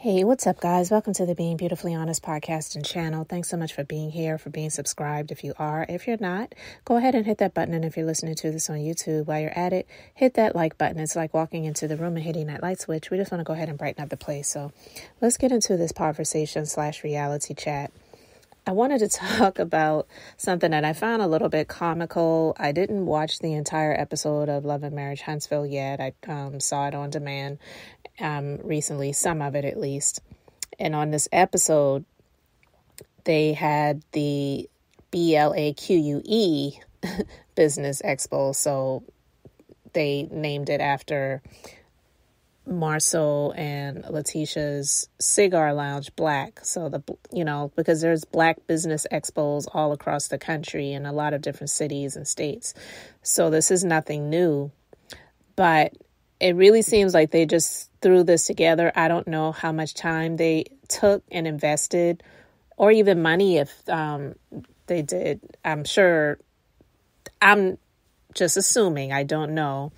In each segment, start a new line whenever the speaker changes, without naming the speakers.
Hey, what's up, guys? Welcome to the Being Beautifully Honest podcast and channel. Thanks so much for being here, for being subscribed. If you are, if you're not, go ahead and hit that button. And if you're listening to this on YouTube, while you're at it, hit that like button. It's like walking into the room and hitting that light switch. We just want to go ahead and brighten up the place. So let's get into this conversation/reality chat. I wanted to talk about something that I found a little bit comical. I didn't watch the entire episode of Love and Marriage Huntsville yet. I saw it on demand recently, some of it at least. And on this episode, they had the BLAQUE Business Expo. So they named it after Marceau and Letitia's cigar lounge, Blaque. So because there's Black business expos all across the country in a lot of different cities and states. So this is nothing new, but it really seems like they just threw this together. I don't know how much time they took and invested, or even money if they did. I'm sure, I'm just assuming, I don't know.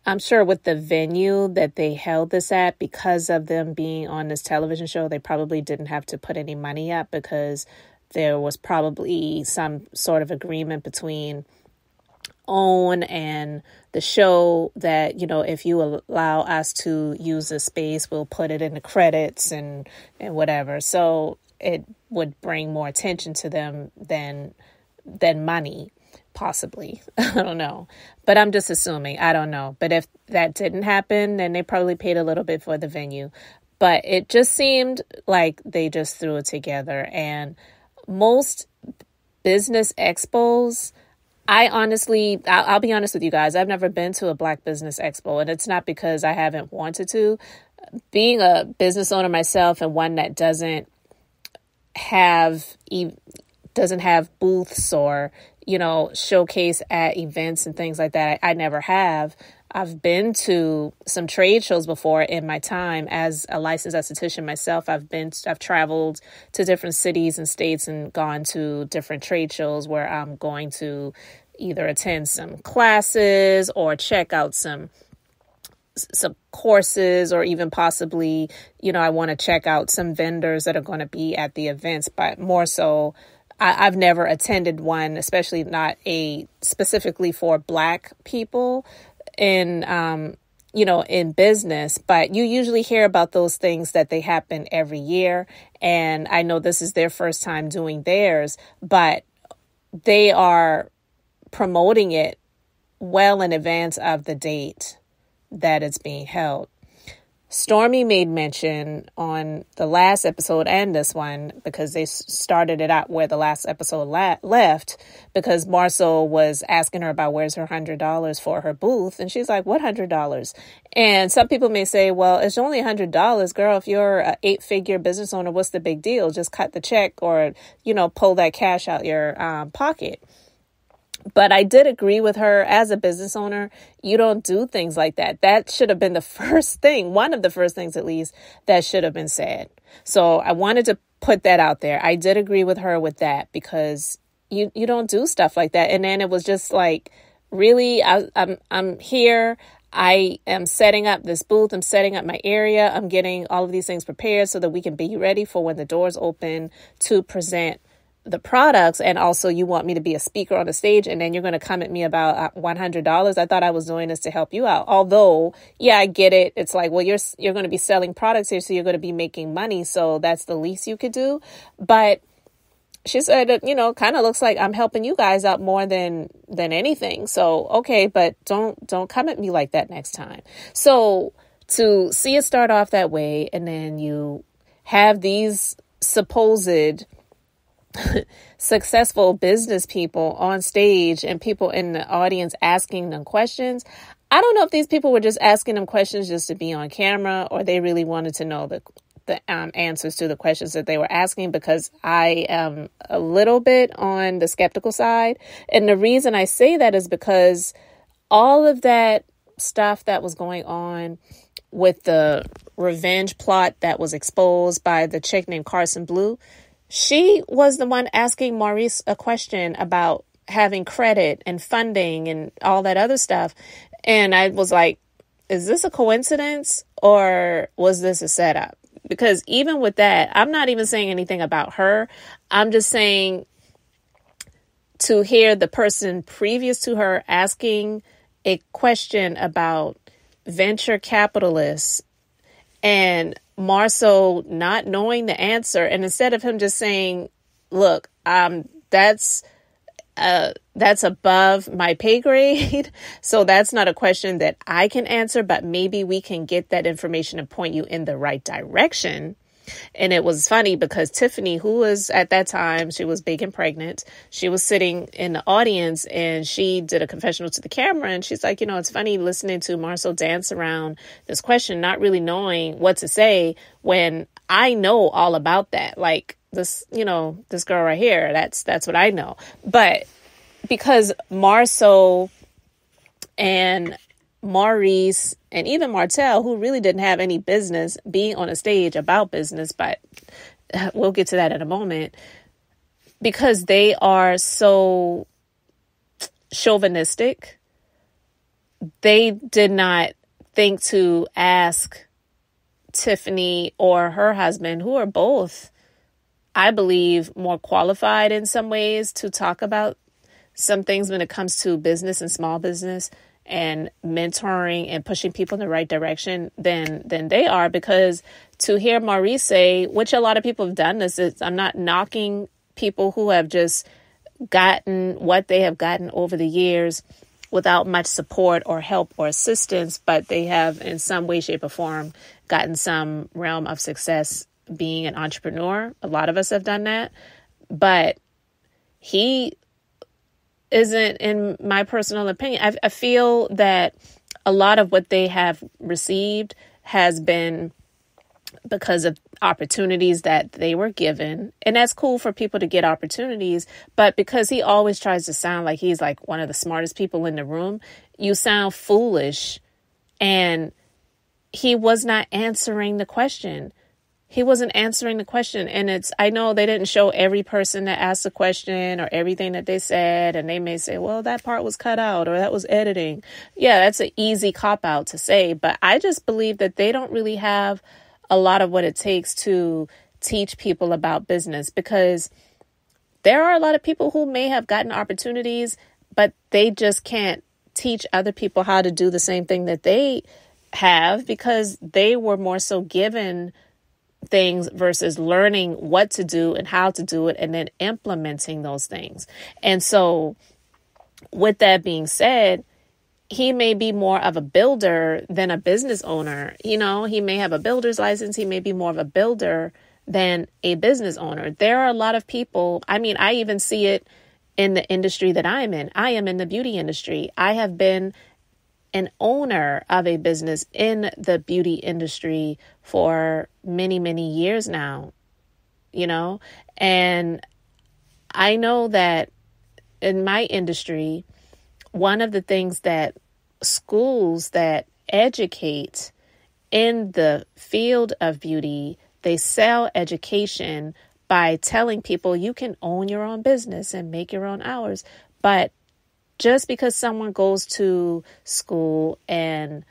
I'm sure with the venue that they held this at, because of them being on this television show, they probably didn't have to put any money up because there was probably some sort of agreement between OWN and the show that, if you allow us to use the space, we'll put it in the credits and whatever. So it would bring more attention to them than money. Possibly. I don't know. But I'm just assuming. I don't know. But if that didn't happen, then they probably paid a little bit for the venue. But it just seemed like they just threw it together. And most business expos, I'll be honest with you guys, I've never been to a Black business expo. And it's not because I haven't wanted to. Being a business owner myself, and one that doesn't have booths or showcase at events and things like that. I never have. I've been to some trade shows before in my time as a licensed esthetician myself. I've traveled to different cities and states and gone to different trade shows where I'm going to either attend some classes or check out some courses, or even possibly, I want to check out some vendors that are going to be at the events, but more so, I've never attended one, especially not specifically for Black people in business. But you usually hear about those things that they happen every year. And I know this is their first time doing theirs, but they are promoting it well in advance of the date that it's being held. Stormy made mention on the last episode and this one, because they started it out where the last episode left, because Marceau was asking her about where's her $100 for her booth. And she's like, what $100? And some people may say, well, it's only $100, girl. If you're an 8-figure business owner, what's the big deal? Just cut the check or, pull that cash out your pocket. But I did agree with her as a business owner. You don't do things like that. That should have been the first thing, one of the first things at least, that should have been said. So I wanted to put that out there. I did agree with her with that, because you don't do stuff like that. And then it was just like, really, I'm here. I am setting up this booth. I'm setting up my area. I'm getting all of these things prepared so that we can be ready for when the doors open to present the products. And also, you want me to be a speaker on the stage, and then you're going to come at me about $100. I thought I was doing this to help you out. Although, yeah, I get it. It's like, well, you're going to be selling products here, so you're going to be making money. So that's the least you could do. But she said, kind of looks like I'm helping you guys out more than anything. So, okay, but don't come at me like that next time. So to see it start off that way, and then you have these supposed successful business people on stage and people in the audience asking them questions. I don't know if these people were just asking them questions just to be on camera, or they really wanted to know the answers to the questions that they were asking, because I am a little bit on the skeptical side. And the reason I say that is because all of that stuff that was going on with the revenge plot that was exposed by the chick named Carson Blue, she was the one asking Maurice a question about having credit and funding and all that other stuff. And I was like, is this a coincidence, or was this a setup? Because even with that, I'm not even saying anything about her. I'm just saying to hear the person previous to her asking a question about venture capitalists and Marceau not knowing the answer. And instead of him just saying, look, that's above my pay grade. So that's not a question that I can answer, but maybe we can get that information and point you in the right direction. And it was funny because Tiffany, who was at that time, she was big and pregnant. She was sitting in the audience and she did a confessional to the camera. And she's like, it's funny listening to Marceau dance around this question, not really knowing what to say when I know all about that. Like this, this girl right here, that's what I know. But because Marceau and Maurice and even Martell, who really didn't have any business being on a stage about business, but we'll get to that in a moment, because they are so chauvinistic, they did not think to ask Tiffany or her husband, who are both, I believe, more qualified in some ways to talk about some things when it comes to business and small business and mentoring and pushing people in the right direction than they are. Because to hear Maurice say, which a lot of people have done this, I'm not knocking people who have just gotten what they have gotten over the years without much support or help or assistance, but they have in some way, shape or form gotten some realm of success being an entrepreneur. A lot of us have done that, but he isn't, in my personal opinion. I feel that a lot of what they have received has been because of opportunities that they were given. And that's cool for people to get opportunities. But because he always tries to sound like he's like one of the smartest people in the room, you sound foolish. And he was not answering the question. He wasn't answering the question. And I know they didn't show every person that asked the question or everything that they said. And they may say, well, that part was cut out or that was editing. Yeah, that's an easy cop out to say. But I just believe that they don't really have a lot of what it takes to teach people about business, because there are a lot of people who may have gotten opportunities, but they just can't teach other people how to do the same thing that they have because they were more so given things versus learning what to do and how to do it and then implementing those things. And so with that being said, he may be more of a builder than a business owner. He may have a builder's license. He may be more of a builder than a business owner. There are a lot of people. I mean, I even see it in the industry that I'm in. I am in the beauty industry. I have been an owner of a business in the beauty industry for many, many years now, and I know that in my industry, one of the things that schools that educate in the field of beauty, they sell education by telling people you can own your own business and make your own hours. But just because someone goes to school and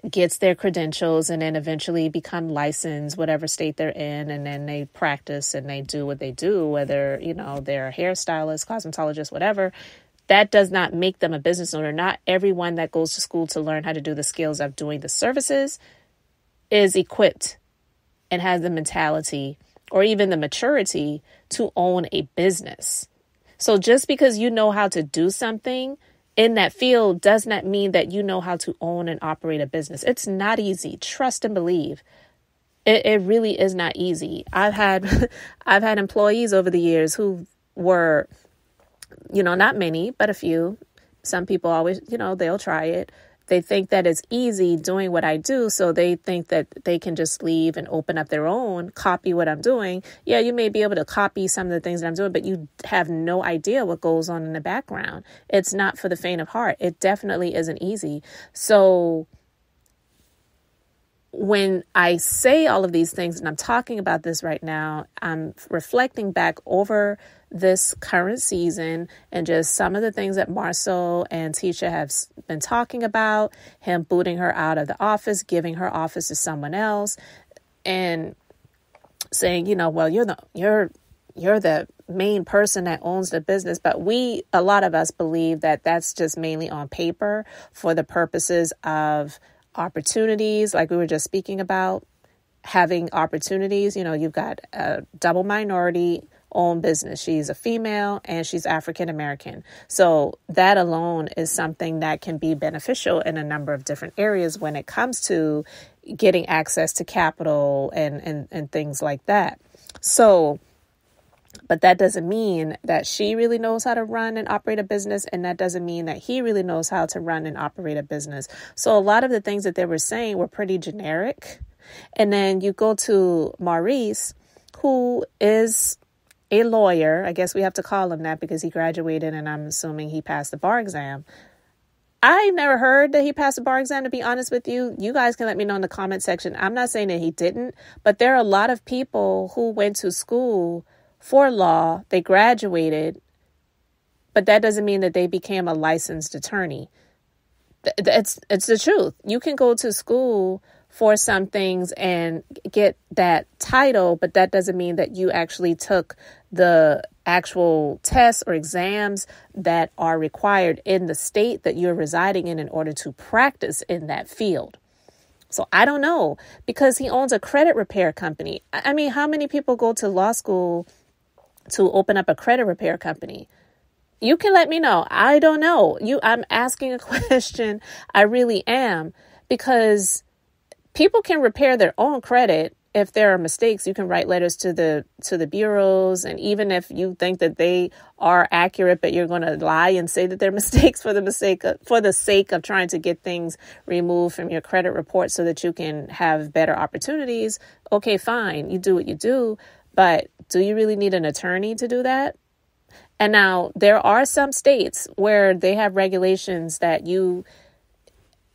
gets their credentials and then eventually become licensed, whatever state they're in, and then they practice and they do what they do, whether, they're a hairstylist, cosmetologist, whatever, that does not make them a business owner. Not everyone that goes to school to learn how to do the skills of doing the services is equipped and has the mentality or even the maturity to own a business. So just because you know how to do something in that field does not mean that you know how to own and operate a business. It's not easy. Trust and believe. It really is not easy. I've had employees over the years who were, not many, but a few. Some people always, they'll try it. They think that it's easy doing what I do. So they think that they can just leave and open up their own, copy what I'm doing. Yeah, you may be able to copy some of the things that I'm doing, but you have no idea what goes on in the background. It's not for the faint of heart. It definitely isn't easy. So when I say all of these things and I'm talking about this right now, I'm reflecting back over this current season and just some of the things that Marceau and Tisha have been talking about, him booting her out of the office, giving her office to someone else. And saying, well, you're the main person that owns the business. But a lot of us believe that that's just mainly on paper for the purposes of opportunities, like we were just speaking about, having opportunities. You've got a double minority owned business. She's a female and she's African American. So that alone is something that can be beneficial in a number of different areas when it comes to getting access to capital and things like that. So, but that doesn't mean that she really knows how to run and operate a business. And that doesn't mean that he really knows how to run and operate a business. So a lot of the things that they were saying were pretty generic. And then you go to Maurice, who is a lawyer. I guess we have to call him that because he graduated and I'm assuming he passed the bar exam. I never heard that he passed the bar exam, to be honest with you. You guys can let me know in the comment section. I'm not saying that he didn't, but there are a lot of people who went to school for law. They graduated, but that doesn't mean that they became a licensed attorney. It's the truth. You can go to school for some things and get that title, but that doesn't mean that you actually took the actual tests or exams that are required in the state that you're residing in order to practice in that field. So I don't know, because he owns a credit repair company. I mean, how many people go to law school to open up a credit repair company? You can let me know. I don't know. I'm asking a question. I really am, because people can repair their own credit. If there are mistakes, you can write letters to the bureaus. And even if you think that they are accurate, but you're going to lie and say that they're mistakes for the sake of trying to get things removed from your credit report so that you can have better opportunities. Okay, fine. You do what you do. But do you really need an attorney to do that? And now there are some states where they have regulations that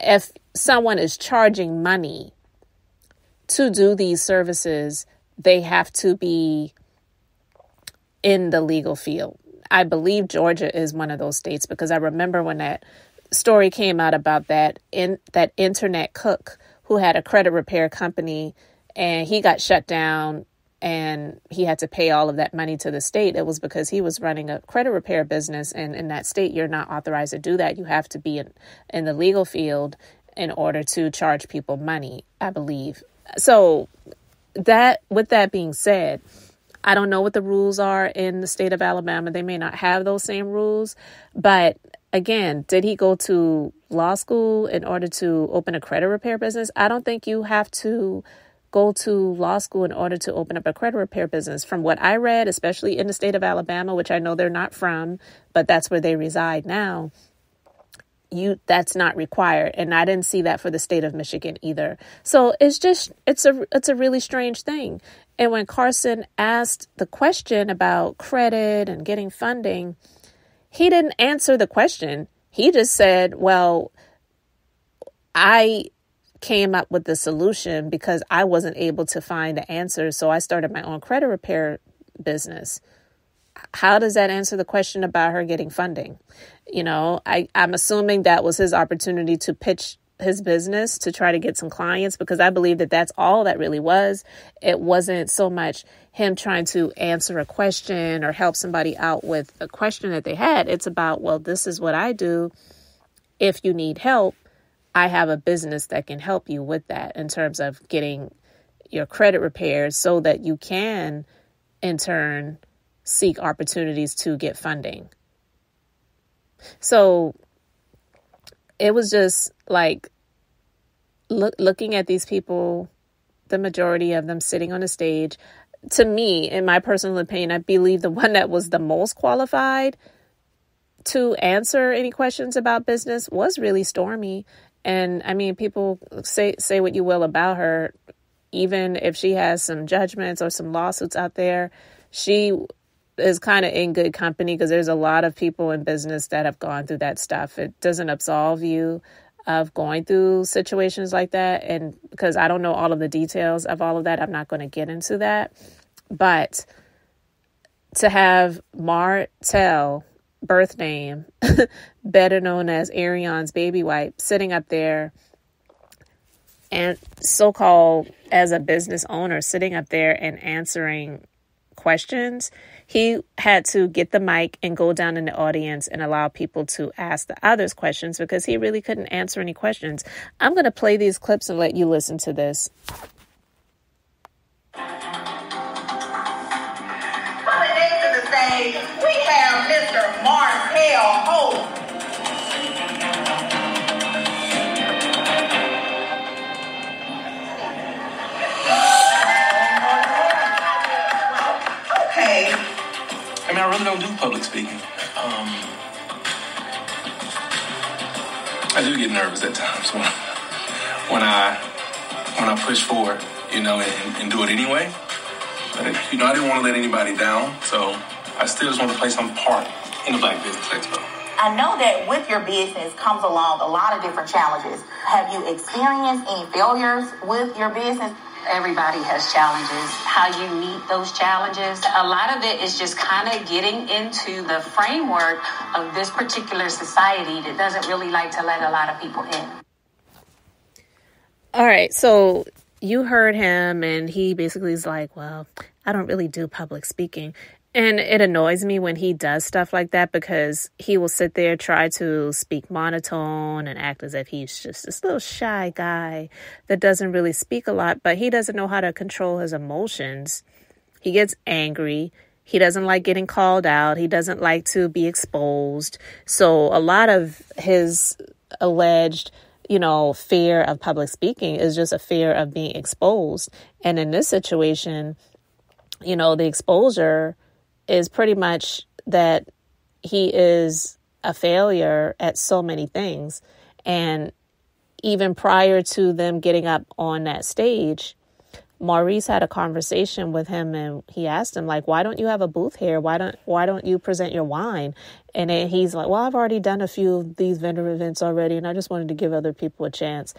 if someone is charging money to do these services, they have to be in the legal field. I believe Georgia is one of those states, because I remember when that story came out about that internet cook who had a credit repair company and he got shut down and he had to pay all of that money to the state. It was because he was running a credit repair business, and in that state, you're not authorized to do that. You have to be in the legal field in order to charge people money, I believe. So with that being said, I don't know what the rules are in the state of Alabama. They may not have those same rules. But again, did he go to law school in order to open a credit repair business? I don't think you have to go to law school in order to open up a credit repair business. From what I read, especially in the state of Alabama, which I know they're not from, but that's where they reside now, that's not required. And I didn't see that for the state of Michigan either. So it's a really strange thing. And when Carson asked the question about credit and getting funding, he didn't answer the question. He just said, well, I came up with the solution because I wasn't able to find the answer. So I started my own credit repair business. How does that answer the question about her getting funding? I'm assuming that was his opportunity to pitch his business to try to get some clients, because I believe that that's all that really was. It wasn't so much him trying to answer a question or help somebody out with a question that they had. It's about, well, this is what I do. If you need help, I have a business that can help you with that in terms of getting your credit repaired so that you can, in turn, seek opportunities to get funding. So it was just like looking at these people, the majority of them sitting on a stage. To me, in my personal opinion, I believe the one that was the most qualified to answer any questions about business was really Stormy. And I mean, people say what you will about her. Even if she has some judgments or some lawsuits out there, she is kind of in good company, because there's a lot of people in business that have gone through that stuff. It doesn't absolve you of going through situations like that. And because I don't know all of the details of all of that, I'm not going to get into that. But to have Martell, birth name, better known as Arion's baby wipe, sitting up there and so-called as a business owner sitting up there and answering questions. He had to get the mic and go down in the audience and allow people to ask the others questions because he really couldn't answer any questions. I'm going to play these clips and let you listen to this.
Coming next to the stage, we have Mr. Martellholt. Okay.
I mean, I really don't do public speaking. I do get nervous at times when I push forward, and do it anyway. But I didn't want to let anybody down, so I still just want to play some part in the Blaque Business Expo.
I know that with your business comes along a lot of different challenges. Have you experienced any failures with your business?
Everybody has challenges. How you meet those challenges, a lot of it is just kind of getting into the framework of this particular society that doesn't really like to let a lot of people in.
All right, so you heard him, and he basically is like, well, I don't really do public speaking. And it annoys me when he does stuff like that because he will sit there, try to speak monotone and act as if he's just this little shy guy that doesn't really speak a lot, but he doesn't know how to control his emotions. He gets angry. He doesn't like getting called out. He doesn't like to be exposed. So a lot of his alleged, fear of public speaking is just a fear of being exposed. And in this situation, the exposure is pretty much that he is a failure at so many things. And even prior to them getting up on that stage, Maurice had a conversation with him and he asked him, like, why don't you have a booth here? Why don't you present your wine? And then he's like, well, I've already done a few of these vendor events already, and I just wanted to give other people a chance.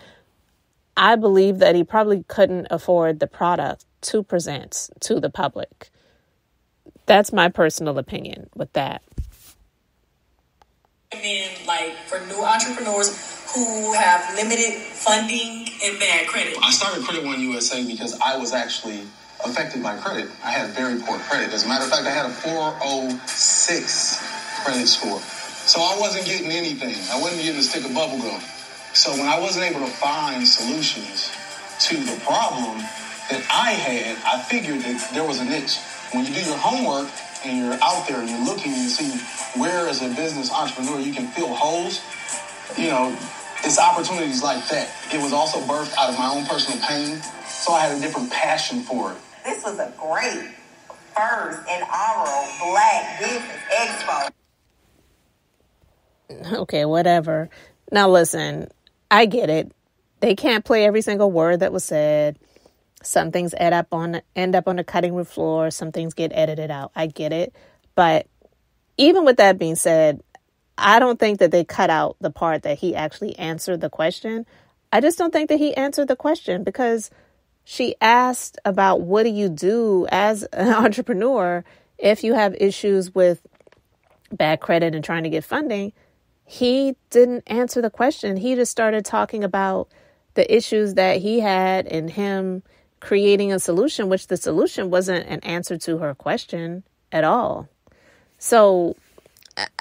I believe that he probably couldn't afford the product to present to the public. That's my personal opinion with that.
Like for new entrepreneurs who have limited funding and bad credit.
I started Credit One USA because I was actually affected by credit. I had very poor credit. As a matter of fact, I had a 406 credit score. So I wasn't getting anything. I wasn't getting a stick of bubble gum. So when I wasn't able to find solutions to the problem that I had, I figured that there was a niche. When you do your homework and you're out there and you're looking and see where as a business entrepreneur you can fill holes, it's opportunities like that. It was also birthed out of my own personal pain, so I had a different passion for it.
This was a great first inaugural Blaque Business Expo.
Okay, whatever. Now listen, I get it. They can't play every single word that was said. Some things end up on the cutting room floor. Some things get edited out. I get it. But even with that being said, I don't think that they cut out the part that he actually answered the question. I just don't think that he answered the question because she asked about what do you do as an entrepreneur if you have issues with bad credit and trying to get funding. He didn't answer the question. He just started talking about the issues that he had and him creating a solution, which the solution wasn't an answer to her question at all. So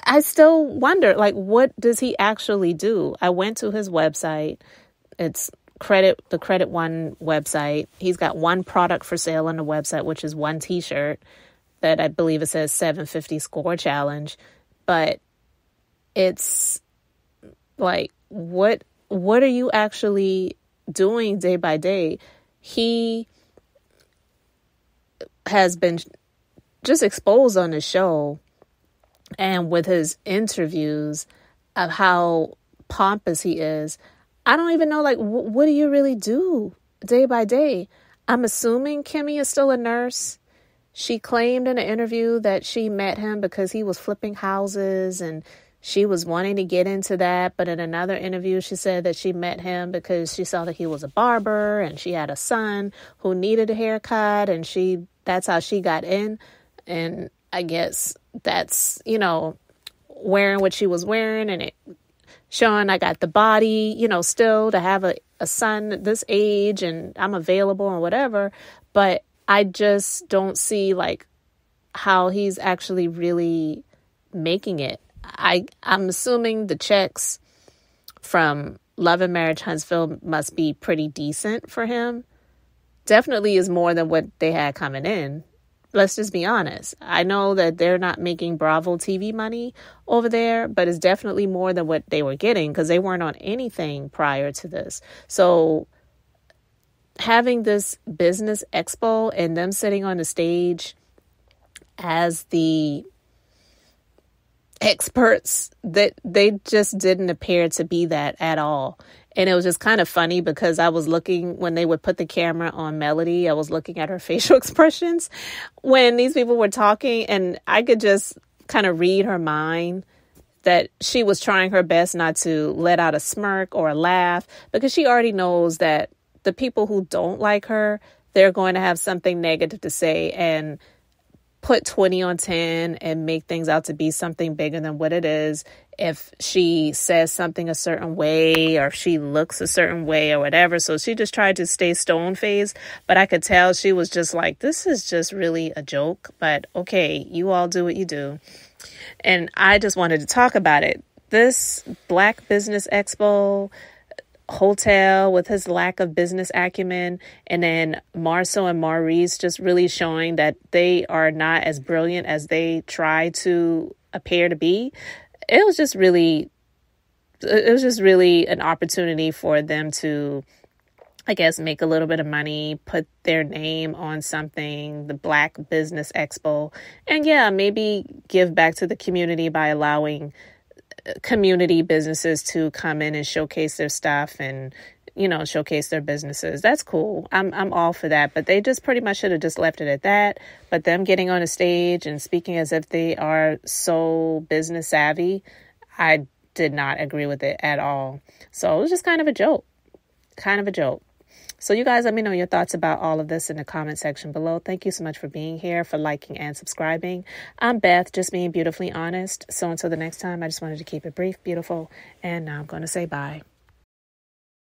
I still wonder, what does he actually do? I went to his website. It's the Credit One website. He's got one product for sale on the website, which is one T-shirt that I believe it says 750 score challenge. But it's like, what are you actually doing day by day? He has been just exposed on the show and with his interviews of how pompous he is. I don't even know, what do you really do day by day? I'm assuming Kimmy is still a nurse. She claimed in an interview that she met him because he was flipping houses and she was wanting to get into that. But in another interview, she said that she met him because she saw that he was a barber and she had a son who needed a haircut. And that's how she got in. And I guess that's, wearing what she was wearing. And showing I got the body, still to have a son at this age and I'm available and whatever. But I just don't see like how he's actually really making it. I'm assuming the checks from Love and Marriage Huntsville must be pretty decent for him. Definitely is more than what they had coming in. Let's just be honest. I know that they're not making Bravo TV money over there, but it's definitely more than what they were getting because they weren't on anything prior to this. So having this business expo and them sitting on the stage as the experts, that they just didn't appear to be that at all. And it was just kind of funny because I was looking, when they would put the camera on Melody, I was looking at her facial expressions when these people were talking, and I could just kind of read her mind that she was trying her best not to let out a smirk or a laugh because she already knows that the people who don't like her, they're going to have something negative to say and put 20 on 10 and make things out to be something bigger than what it is. If she says something a certain way or if she looks a certain way or whatever. So she just tried to stay stone-faced, but I could tell she was just like, this is just really a joke, but okay, you all do what you do. And I just wanted to talk about it. This Blaque Business Expo hotel with his lack of business acumen, and then Marceau and Maurice just really showing that they are not as brilliant as they try to appear to be. It was just really an opportunity for them to, I guess, make a little bit of money, put their name on something, the Blaque Business Expo, and maybe give back to the community by allowing community businesses to come in and showcase their stuff and, showcase their businesses. That's cool. I'm all for that. But they just pretty much should have just left it at that. But them getting on a stage and speaking as if they are so business savvy, I did not agree with it at all. So it was just kind of a joke. So you guys, let me know your thoughts about all of this in the comment section below. Thank you so much for being here, for liking and subscribing. I'm Beth, just being beautifully honest. So until the next time, I just wanted to keep it brief, beautiful, and now I'm going to say bye.